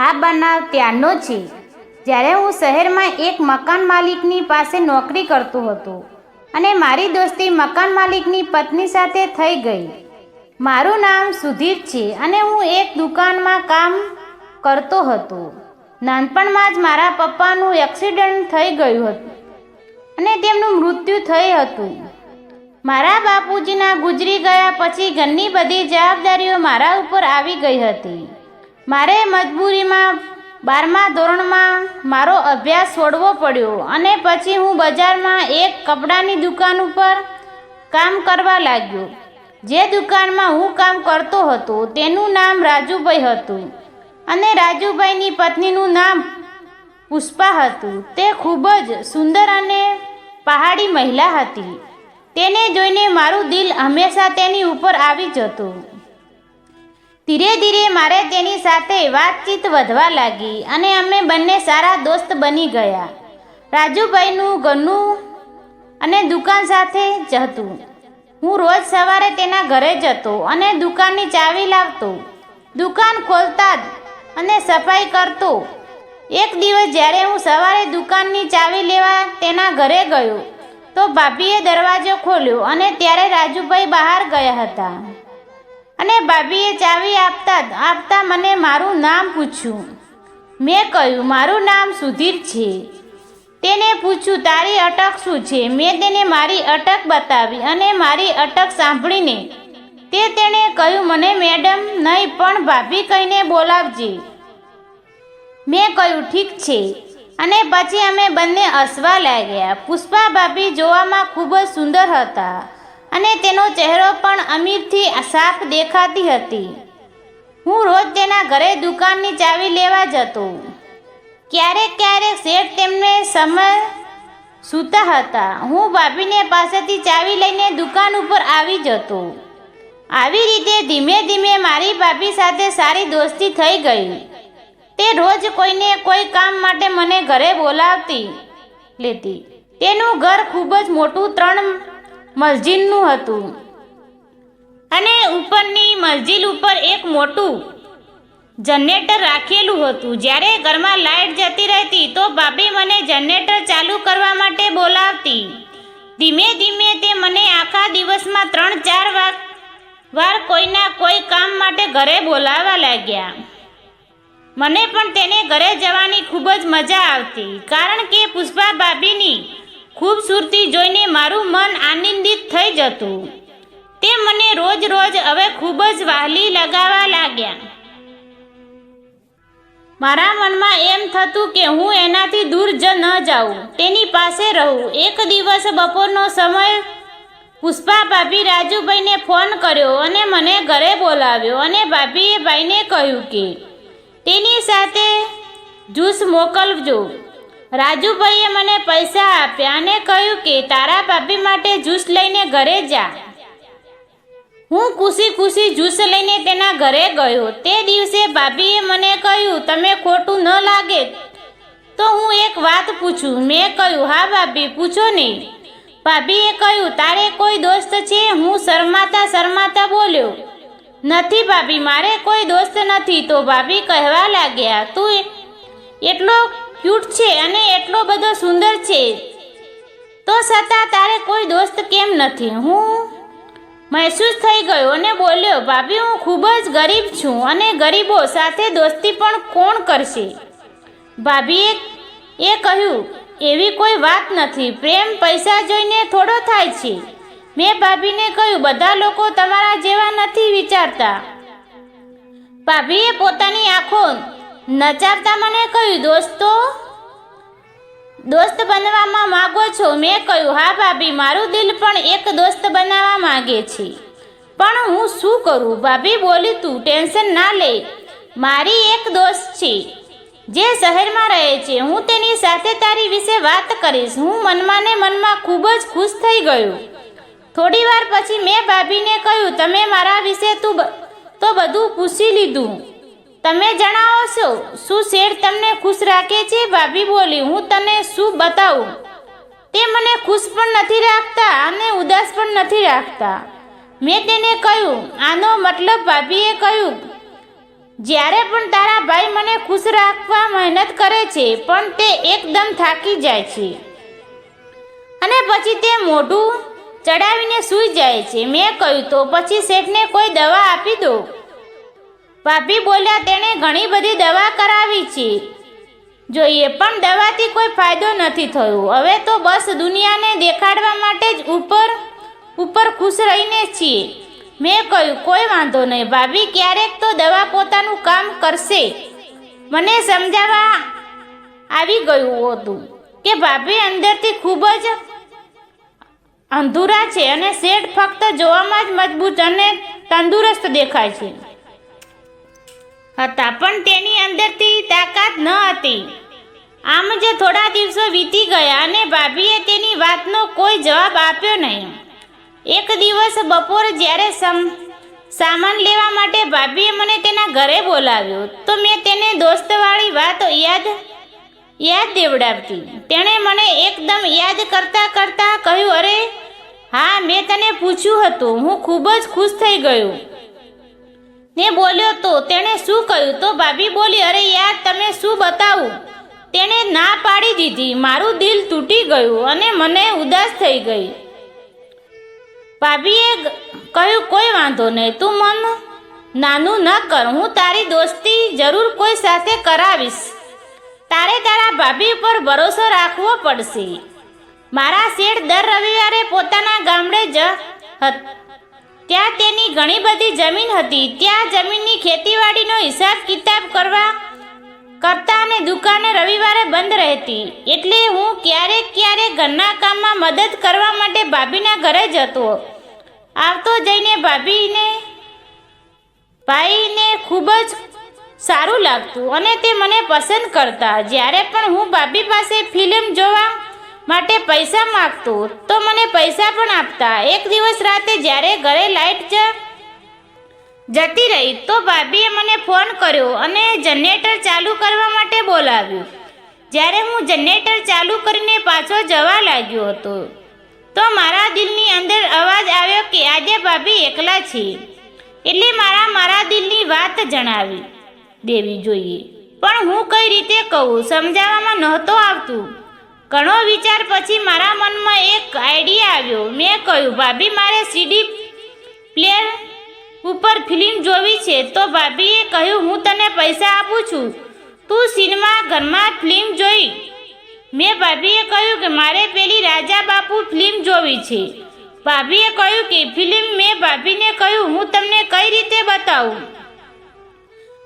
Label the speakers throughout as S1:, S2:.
S1: આ બનાવ ત્યારનો છે જ્યારે હું શહેરમાં એક મકાન માલિકની પાસે નોકરી કરતો હતો અને મારી દોસ્તી મકાન માલિકની પત્ની સાથે થઈ ગઈ. મારું નામ સુધીર છે અને હું એક દુકાનમાં કામ કરતો હતો. નાનપણમાં જ મારા પપ્પાનું એક્સિડન્ટ થઈ ગયું હતું અને તેમનું મૃત્યુ થયું હતું. મારા બાપુજીના ગુજરી ગયા પછી ઘરની બધી જવાબદારીઓ મારા ઉપર આવી ગઈ હતી. મારે મજબૂરીમાં 12મા ધોરણમાં મારો અભ્યાસ છોડવો પડ્યો અને પછી હું બજારમાં એક કપડાની દુકાન ઉપર કામ કરવા લાગ્યો. જે દુકાનમાં હું કામ કરતો હતો તેનું નામ રાજુભાઈ હતું અને રાજુભાઈની પત્નીનું નામ પુષ્પા હતું. તે ખૂબ જ સુંદર અને પહાડી મહિલા હતી. તેને જોઈને મારું દિલ હંમેશા તેની ઉપર આવી જતું. ધીરે ધીરે મારે તેની સાથે વાતચીત વધવા લાગી અને અમે બંને સારા દોસ્ત બની ગયા. રાજુભાઈનું ઘરનું અને દુકાન સાથે જ હતું. હું રોજ સવારે તેના ઘરે જતો અને દુકાનની ચાવી લાવતો, દુકાન ખોલતા અને સફાઈ કરતો. એક દિવસ જ્યારે હું સવારે દુકાનની ચાવી લેવા તેના ઘરે ગયો તો ભાભીએ દરવાજો ખોલ્યો અને ત્યારે રાજુભાઈ બહાર ગયા હતા અને ભાભીએ ચાવી આપતા મને મારું નામ પૂછ્યું. મેં કહ્યું, મારું નામ સુધીર છે. તેને પૂછ્યું, તારી અટક શું છે? મેં તેને મારી અટક બતાવી અને મારી અટક સાંભળીને તેણે કહ્યું, મને મેડમ નહીં પણ ભાભી કહીને બોલાવજે. મેં કહ્યું, ઠીક છે. અને પછી અમે બંને હસવા લાગ્યા. પુષ્પા ભાભી જોવામાં ખૂબ જ સુંદર હતા અને તેનો ચહેરો પણ અમીરથી સાફ દેખાતી હતી. હું રોજ તેના ઘરે દુકાનની ચાવી લેવા જતો. ક્યારેક શેઠ તેમને સમય સૂતા હતા. હું ભાભીને પાસેથી ચાવી લઈને દુકાન ઉપર આવી જતો. આવી રીતે ધીમે ધીમે મારી ભાભી સાથે સારી દોસ્તી થઈ ગઈ. તે રોજ કોઈને કોઈ કામ માટે મને ઘરે બોલાવતી લેતી. તેનું ઘર ખૂબ જ મોટું 3 મંજિલનું હતું અને ઉપરની મંજિલ ઉપર એક મોટું જનરેટર રાખેલું હતું. જ્યારે ઘરમાં લાઇટ જતી રહેતી તો ભાભી મને જનરેટર ચાલુ કરવા માટે બોલાવતી. ધીમે ધીમે તે મને આખા દિવસમાં 3-4 વાર કોઈના કોઈ કામ માટે ઘરે બોલાવવા લાગ્યા. મને પણ તેને ઘરે જવાની ખૂબ જ મજા આવતી કારણ કે પુષ્પા ભાભીની ખૂબસૂરતી જોઈને મારું મન આનંદિત થઈ જતું. તે મને રોજ હવે ખૂબ જ વહાલી લગાવવા લાગ્યા. મારા મનમાં એમ થતું કે હું એનાથી દૂર જ ન જાઉં, તેની પાસે રહું. એક દિવસ બપોરનો સમય પુષ્પા ભાભી રાજુભાઈને ફોન કર્યો અને મને ઘરે બોલાવ્યો અને ભાભીએ ભાઈને કહ્યું કે તેની સાથે જ્યુસ મોકલજો. રાજુભાઈએ મને પૈસા આપ્યા અને કહ્યું કે તારા ભાભી માટે જ્યુસ લઈને ઘરે જા. હું ખુશી જ્યુસ લઈને તેના ઘરે ગયો. તે દિવસે ભાભીએ મને કહ્યું, તમે ખોટું ન લાગે તો હું એક વાત પૂછું? મેં કહ્યું, હા ભાભી, પૂછો ને. ભાભીએ કહ્યું, તારે કોઈ દોસ્ત છે? હું શરમાતા બોલ્યો, નથી ભાભી, મારે કોઈ દોસ્ત નથી. તો ભાભી કહેવા લાગ્યા, તું એટલો ક્યુટ છે અને એટલો બધો સુંદર છે તો છતાં તારે કોઈ દોસ્ત કેમ નથી? હું મહેસૂસ થઈ ગયો અને બોલ્યો, ભાભી, હું ખૂબ જ ગરીબ છું અને ગરીબો સાથે દોસ્તી પણ કોણ કરશે? ભાભીએ કહ્યું, એવી કોઈ વાત નથી. પ્રેમ પૈસા જોઈને થોડો થાય છે. મેં ભાભીને કહ્યું, બધા લોકો તમારા જેવા નથી વિચારતા. ભાભીએ પોતાની આંખો નચાવતા મને કહ્યું, દોસ્ત બનવામાં માંગો છો? મેં કહ્યું, હા ભાભી, મારું દિલ પણ એક દોસ્ત બનાવવા માંગે છે, પણ હું શું કરું? ભાભી બોલી, તું ટેન્શન ના લે. મારી એક દોસ્ત છે જે શહેરમાં રહે છે. હું તેની સાથે તારી વિશે વાત કરીશ. હું મનમાં ને મનમાં ખૂબ જ ખુશ થઈ ગયો. થોડી વાર પછી મેં ભાભીને કહ્યું, તમે મારા વિશે તો બધું પૂછી લીધું. તમે જણાવો છો, શું શેઠ તમને ખુશ રાખે છે? ભાભી બોલી, હું તને શું બતાવું? તે મને ખુશ પણ નથી રાખતા અને ઉદાસ પણ નથી રાખતા. મેં તેને કહ્યું, આનો મતલબ? ભાભીએ કહ્યું, જ્યારે પણ તારા ભાઈ મને ખુશ રાખવા મહેનત કરે છે, પણ તે એકદમ થાકી જાય છે અને પછી તે મોઢું ચડાવીને સૂઈ જાય છે. મેં કહ્યું, તો પછી શેઠને કોઈ દવા આપી દો. ભાભી બોલ્યા, તેણે ઘણી બધી દવા કરાવી છે જોઈએ, પણ દવાથી કોઈ ફાયદો નથી થયો. હવે તો બસ દુનિયાને દેખાડવા માટે જ ઉપર ખુશ રહીને છીએ. મેં કહ્યું, કોઈ વાંધો નહીં ભાભી, ક્યારેક તો દવા પોતાનું કામ કરશે. મને સમજાવવા આવી ગયું હતું કે ભાભી અંદરથી ખૂબ જ અંધૂરા છે અને શેઠ ફક્ત જોવામાં જ મજબૂત અને તંદુરસ્ત દેખાય છે હતા, પણ તેની અંદરથી તાકાત ન હતી. આમ જ થોડા દિવસો વીતી ગયા અને ભાભીએ તેની વાતનો કોઈ જવાબ આપ્યો નહીં. એક દિવસ બપોરે જ્યારે સામાન લેવા માટે ભાભીએ મને તેના ઘરે બોલાવ્યો, તો મેં તેને દોસ્તવાળી વાત યાદ દેવડાવતી. તેણે મને એકદમ યાદ કરતા કહ્યું, અરે હા, મેં તને પૂછ્યું હતું, હું ખૂબ જ ખુશ થઈ ગયો. ને બોલ્યો, તો તેણે શું કહ્યું? તો ભાભી બોલી, અરે યાર, તમે શું બતાવું? તેણે ના પાડી દીધી. મારું દિલ તૂટી ગયું અને મને ઉદાસ થઈ ગઈ. ભાભીએ કહ્યું, કોઈ વાંધો નહીં, તું મન નાનું ન કર, હું તારી દોસ્તી જરૂર કોઈ સાથે કરાવીશ. તારે તારા ભાભી ઉપર ભરોસો રાખવો પડશે. મારા શેઠ દર રવિવારે પોતાના ગામડે ત્યાં તેની ઘણી બધી જમીન હતી. ત્યાં જમીનની ખેતીવાડીનો હિસાબ કિતાબ કરતા અને દુકાને રવિવારે બંધ રહેતી. એટલે હું ક્યારેક ઘરના કામમાં મદદ કરવા માટે ભાભીના ઘરે જતો. આવતો જઈને ભાઈને ખૂબ જ સારું લાગતું અને તે મને પસંદ કરતા. જ્યારે પણ હું ભાભી પાસે ફિલ્મ જોવા માટે પૈસા માગતો તો મને પૈસા પણ આપતા. એક દિવસ રાતે જ્યારે ઘરે લાઈટ જતી રહી તો ભાભીએ મને ફોન કર્યો અને જનરેટર ચાલુ કરવા માટે બોલાવ્યું. જ્યારે હું જનરેટર ચાલુ કરીને પાછો જવા લાગ્યો હતો તો મારા દિલની અંદર અવાજ આવ્યો કે આજે ભાભી એકલા છે, એટલે મારા દિલની વાત જણાવી દેવી જોઈએ. પણ હું કઈ રીતે કહું, સમજાવવામાં નહોતો આવતું. ઘણો વિચાર પછી મારા મનમાં એક આઈડિયા આવ્યો. મેં કહ્યું, ભાભી, મારે સીડી પ્લેયર ઉપર ફિલ્મ જોવી છે. તો ભાભીએ કહ્યું, હું તને પૈસા આપું છું, તું સિનેમા ઘરમાં ફિલ્મ જોઈ. મેં ભાભીએ કહ્યું કે મારે પેલી રાજા બાપુ ફિલ્મ જોવી છે. ભાભીએ કહ્યું કે ફિલ્મ. મેં ભાભીને કહ્યું, હું તમને કઈ રીતે બતાવું,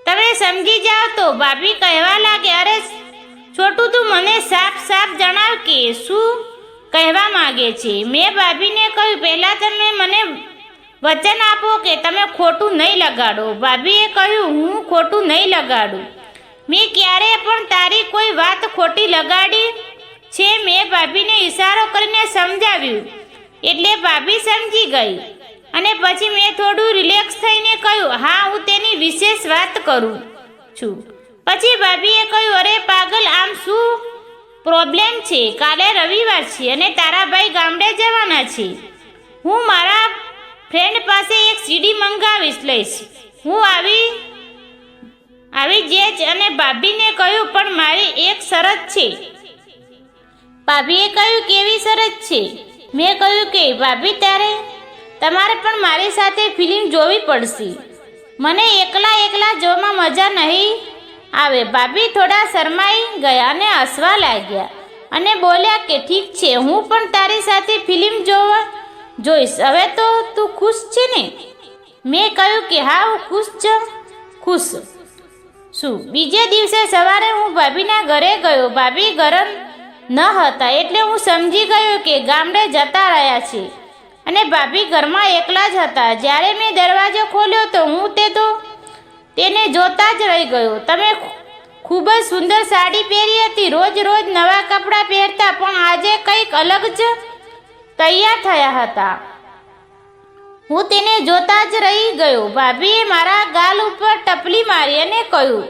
S1: તમે સમજી જાઓ. તો ભાભી કહેવા લાગે, અરે છોટું, તું મને સાફ જણાવ કે શું કહેવા માંગે છે. મેં ભાભીને કહ્યું, પહેલાં તમે મને વચન આપો કે તમે ખોટું નહીં લગાડો. ભાભીએ કહ્યું, હું ખોટું નહીં લગાડું. મેં ક્યારે પણ તારી કોઈ વાત ખોટી લગાડી છે? મેં ભાભીને ઈશારો કરીને સમજાવ્યું એટલે ભાભી સમજી ગઈ અને પછી મેં થોડું રિલેક્સ થઈને કહ્યું, હા, હું તેની વિશેષ વાત કરું છું. પછી ભાભીએ કહ્યું, અરે પાગલ, આમ શું પ્રોબ્લેમ છે? કાલે રવિવાર છે અને તારા ભાઈ ગામડે જવાના છે. હું મારા ફ્રેન્ડ પાસે એક સીડી મંગાવીશ લઈશ. હું આવી જે અને ભાભીને કહ્યું, પણ મારી એક શરત છે. ભાભીએ કહ્યું, કેવી શરત છે? મેં કહ્યું કે ભાભી, તમારે પણ મારી સાથે ફિલ્મ જોવી પડશે. મને એકલા જોવામાં મજા નહીં આવે. ભાભી થોડા શરમાઈ ગયા અને હસવા લાગ્યા અને બોલ્યા કે ઠીક છે, હું પણ તારી સાથે ફિલ્મ જોઈશ. હવે તો તું ખુશ છે ને? મેં કહ્યું કે હા, હું ખુશ છું. બીજે દિવસે સવારે હું ભાભીના ઘરે ગયો. ભાભી ઘરે ન હતા એટલે હું સમજી ગયો કે ગામડે જતા રહ્યા છે અને ભાભી ઘરમાં એકલા જ હતા. જ્યારે મેં દરવાજો ખોલ્યો તો હું તેને જોતા જ રહી ગયો. તમે ખૂબ જ સુંદર સાડી પહેરી હતી. રોજ નવા કપડાં પહેરતા, પણ આજે કંઈક અલગ જ તૈયાર થયા હતા. હું તેને જોતા જ રહી ગયો. ભાભીએ મારા ગાલ ઉપર ટપલી મારી અને કહ્યું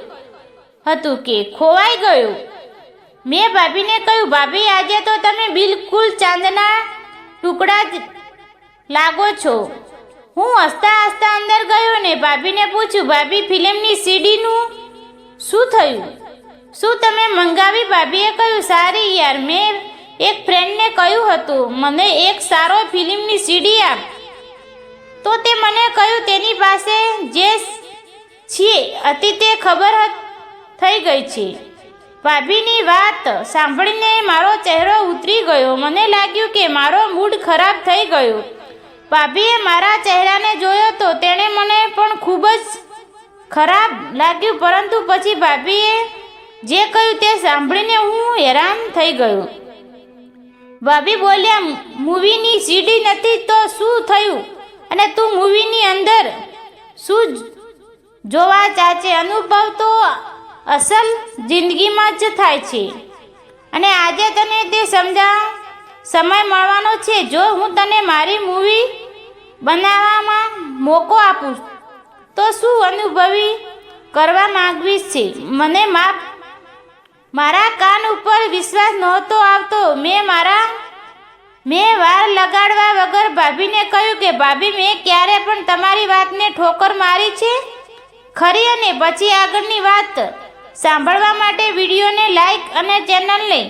S1: હતું કે ખોવાઈ ગયું. મેં ભાભીને કહ્યું, ભાભી, આજે તો તમે બિલકુલ ચાંદના ટુકડા જ લાગો છો. હું હસતા હસતા અંદર ગયો ને ભાભીને પૂછ્યું, ભાભી ફિલ્મની સીડીનું શું થયું? શું તમે મંગાવી? ભાભીએ કહ્યું, સારી યાર, મેં એક ફ્રેન્ડને કહ્યું હતું મને એક સારો ફિલ્મની સીડી આપ, તો તે મને કહ્યું તેની પાસે જે હતી તે ખબર થઈ ગઈ છે. ભાભીની વાત સાંભળીને મારો ચહેરો ઉતરી ગયો. મને લાગ્યું કે મારો મૂડ ખરાબ થઈ ગયો. ભાભીએ મારા ચહેરાને જોયો તો તેણે મને પણ ખૂબ જ ખરાબ લાગ્યું, પરંતુ પછી ભાભીએ જે કહ્યું તે સાંભળીને હું હેરાન થઈ ગયો. ભાભી બોલ્યા, મૂવીની સીડી નથી તો શું થયું? અને તું મૂવીની અંદર શું જોવા ચાચે? અનુભવ તો અસલ જિંદગીમાં જ થાય છે, અને આજે તને તે સમય મળવાનો છે. જો હું તને મારી મૂવી બનાવવામાં મોકો આપું તો શું અનુભવી કરવા માંગવીશ છે? મને મારા કાન ઉપર વિશ્વાસ નહોતો આવતો. મેં વાર લગાડવા વગર ભાભીને કહ્યું કે ભાભી, મેં ક્યારે પણ તમારી વાતને ઠોકર મારી છે ખરી? અને પછી આગળની વાત સાંભળવા માટે વિડીયોને લાઈક અને ચેનલને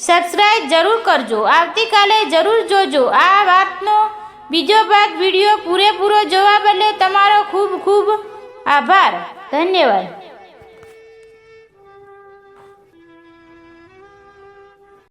S1: સબસ્ક્રાઈબ જરૂર કરજો. આવતીકાલે જરૂર જોજો. આ વાતનો બીજો ભાગ વિડીયો પૂરેપૂરો જોવા બદલે તમારો ખૂબ ખૂબ આભાર. ધન્યવાદ.